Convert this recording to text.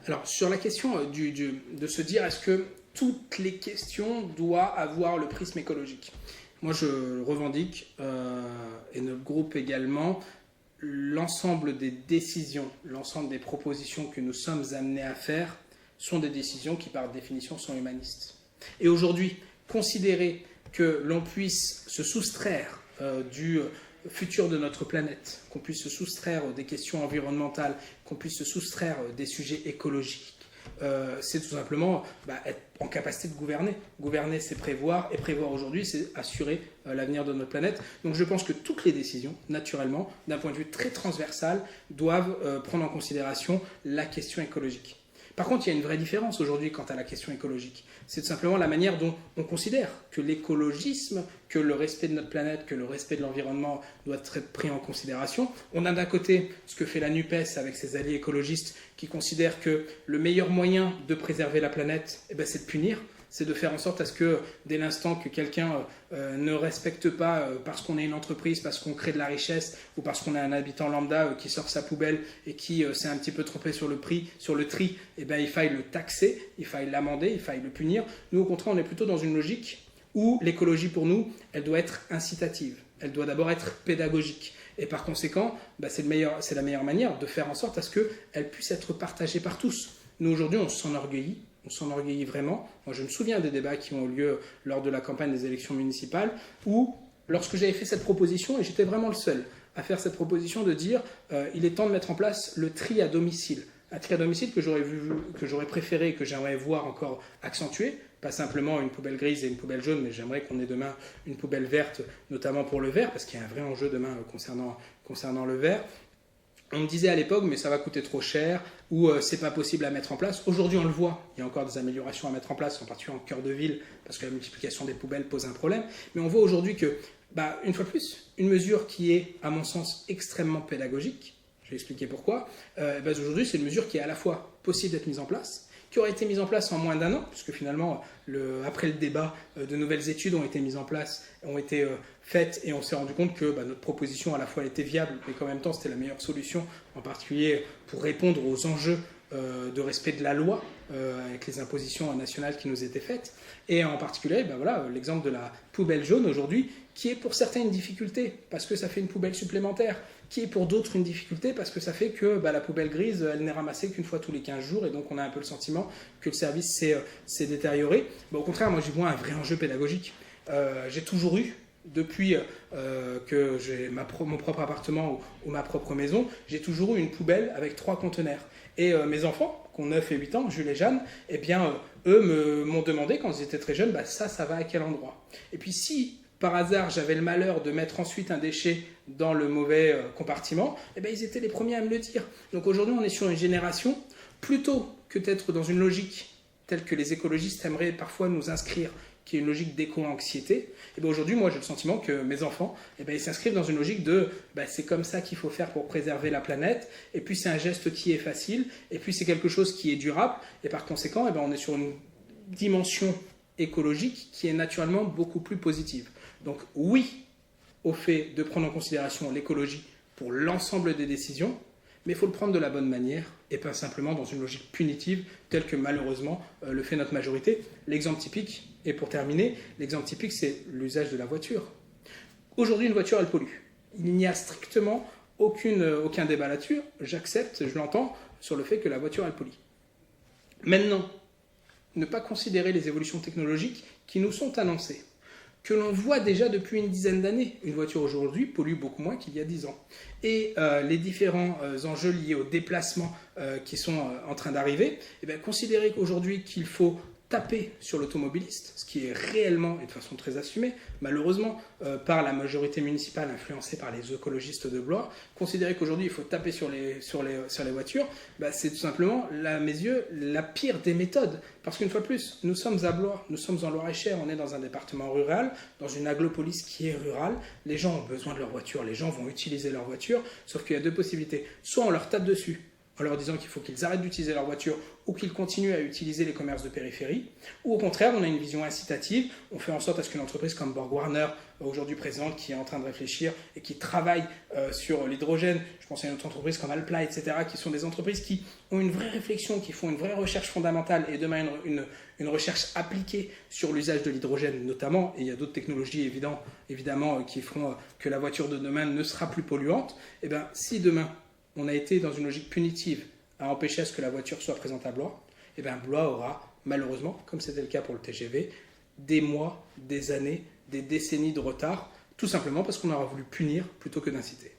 Alors, sur la question de se dire est-ce que toutes les questions doivent avoir le prisme écologique? Moi, je revendique, et notre groupe également, l'ensemble des décisions, l'ensemble des propositions que nous sommes amenés à faire sont des décisions qui, par définition, sont humanistes. Et aujourd'hui, considérer que l'on puisse se soustraire du futur de notre planète, qu'on puisse se soustraire des questions environnementales, qu'on puisse se soustraire des sujets écologiques, c'est tout simplement être en capacité de gouverner. Gouverner, c'est prévoir, et prévoir aujourd'hui, c'est assurer l'avenir de notre planète. Donc je pense que toutes les décisions, naturellement, d'un point de vue très transversal, doivent prendre en considération la question écologique. Par contre, il y a une vraie différence aujourd'hui quant à la question écologique. C'est tout simplement la manière dont on considère que l'écologisme, que le respect de notre planète, que le respect de l'environnement doit être pris en considération. On a d'un côté ce que fait la NUPES avec ses alliés écologistes qui considèrent que le meilleur moyen de préserver la planète, c'est de punir. C'est de faire en sorte à ce que, dès l'instant que quelqu'un ne respecte pas, parce qu'on est une entreprise, parce qu'on crée de la richesse, ou parce qu'on est un habitant lambda qui sort sa poubelle et qui s'est un petit peu trompé sur le tri, il faille le taxer, il faille l'amender, il faille le punir. Nous, au contraire, on est plutôt dans une logique où l'écologie, pour nous, elle doit être incitative. Elle doit d'abord être pédagogique. Et par conséquent, c'est la meilleure manière de faire en sorte à ce qu'elle puisse être partagée par tous. Nous, aujourd'hui, on s'enorgueillit vraiment. Moi, je me souviens des débats qui ont eu lieu lors de la campagne des élections municipales où, lorsque j'avais fait cette proposition, et j'étais vraiment le seul à faire cette proposition de dire il est temps de mettre en place le tri à domicile. Un tri à domicile que j'aurais préféré, que j'aimerais voir encore accentué. Pas simplement une poubelle grise et une poubelle jaune, mais j'aimerais qu'on ait demain une poubelle verte, notamment pour le verre, parce qu'il y a un vrai enjeu demain concernant le verre. On me disait à l'époque, mais ça va coûter trop cher, ou c'est pas possible à mettre en place. Aujourd'hui, on le voit, il y a encore des améliorations à mettre en place, en particulier en cœur de ville, parce que la multiplication des poubelles pose un problème. Mais on voit aujourd'hui que, une fois de plus, une mesure qui est, à mon sens, extrêmement pédagogique, je vais expliquer pourquoi, aujourd'hui, c'est une mesure qui est à la fois possible d'être mise en place, qui aurait été mise en place en moins d'un an, puisque finalement, après le débat, de nouvelles études ont été mises en place, ont été faites, et on s'est rendu compte que notre proposition, à la fois, elle était viable, mais qu'en même temps, c'était la meilleure solution, en particulier pour répondre aux enjeux de respect de la loi, avec les impositions nationales qui nous étaient faites, et en particulier, l'exemple de la poubelle jaune aujourd'hui, qui est pour certains une difficulté, parce que ça fait une poubelle supplémentaire, qui est pour d'autres une difficulté, parce que ça fait que la poubelle grise, elle n'est ramassée qu'une fois tous les 15 jours, et donc on a un peu le sentiment que le service s'est détérioré. Au contraire, moi j'y vois un vrai enjeu pédagogique. J'ai toujours eu, depuis que j'ai mon propre appartement ou ma propre maison, j'ai toujours eu une poubelle avec 3 conteneurs. Et mes enfants, qui ont 9 et 8 ans, Jules et Jeanne, eux m'ont demandé, quand ils étaient très jeunes, ça va à quel endroit? Et puis si, par hasard, j'avais le malheur de mettre ensuite un déchet dans le mauvais compartiment, ils étaient les premiers à me le dire. Donc aujourd'hui, on est sur une génération, plutôt que d'être dans une logique telle que les écologistes aimeraient parfois nous inscrire, qui est une logique d'éco-anxiété, aujourd'hui, moi, j'ai le sentiment que mes enfants, ils s'inscrivent dans une logique de c'est comme ça qu'il faut faire pour préserver la planète, et puis c'est un geste qui est facile, et puis c'est quelque chose qui est durable, et par conséquent, on est sur une dimension écologique qui est naturellement beaucoup plus positive. Donc oui, au fait de prendre en considération l'écologie pour l'ensemble des décisions, mais il faut le prendre de la bonne manière et pas simplement dans une logique punitive telle que malheureusement le fait notre majorité. L'exemple typique, et pour terminer, l'exemple typique c'est l'usage de la voiture. Aujourd'hui une voiture elle pollue. Il n'y a strictement aucun débat là-dessus, j'accepte, je l'entends, sur le fait que la voiture elle pollue. Maintenant, ne pas considérer les évolutions technologiques qui nous sont annoncées, que l'on voit déjà depuis une dizaine d'années. Une voiture aujourd'hui pollue beaucoup moins qu'il y a 10 ans. Et les différents enjeux liés au déplacement qui sont en train d'arriver, considérer qu'aujourd'hui qu'il faut taper sur l'automobiliste, ce qui est réellement et de façon très assumée, malheureusement, par la majorité municipale influencée par les écologistes de Blois, considérer qu'aujourd'hui il faut taper sur les voitures, c'est tout simplement, à mes yeux, la pire des méthodes. Parce qu'une fois de plus, nous sommes à Blois, nous sommes en Loir-et-Cher, on est dans un département rural, dans une agglopolis qui est rurale, les gens ont besoin de leur voiture, les gens vont utiliser leur voiture, sauf qu'il y a 2 possibilités. Soit on leur tape dessus, en leur disant qu'il faut qu'ils arrêtent d'utiliser leur voiture ou qu'ils continuent à utiliser les commerces de périphérie, ou au contraire, on a une vision incitative, on fait en sorte à ce qu'une entreprise comme Borg Warner, aujourd'hui présente, qui est en train de réfléchir et qui travaille sur l'hydrogène, je pense à une autre entreprise comme Alpla, etc., qui sont des entreprises qui ont une vraie réflexion, qui font une vraie recherche fondamentale et demain une recherche appliquée sur l'usage de l'hydrogène notamment, et il y a d'autres technologies évidemment qui feront que la voiture de demain ne sera plus polluante. Et bien, si demain on a été dans une logique punitive à empêcher à ce que la voiture soit présente à Blois, et bien Blois aura malheureusement, comme c'était le cas pour le TGV, des mois, des années, des décennies de retard, tout simplement parce qu'on aura voulu punir plutôt que d'inciter.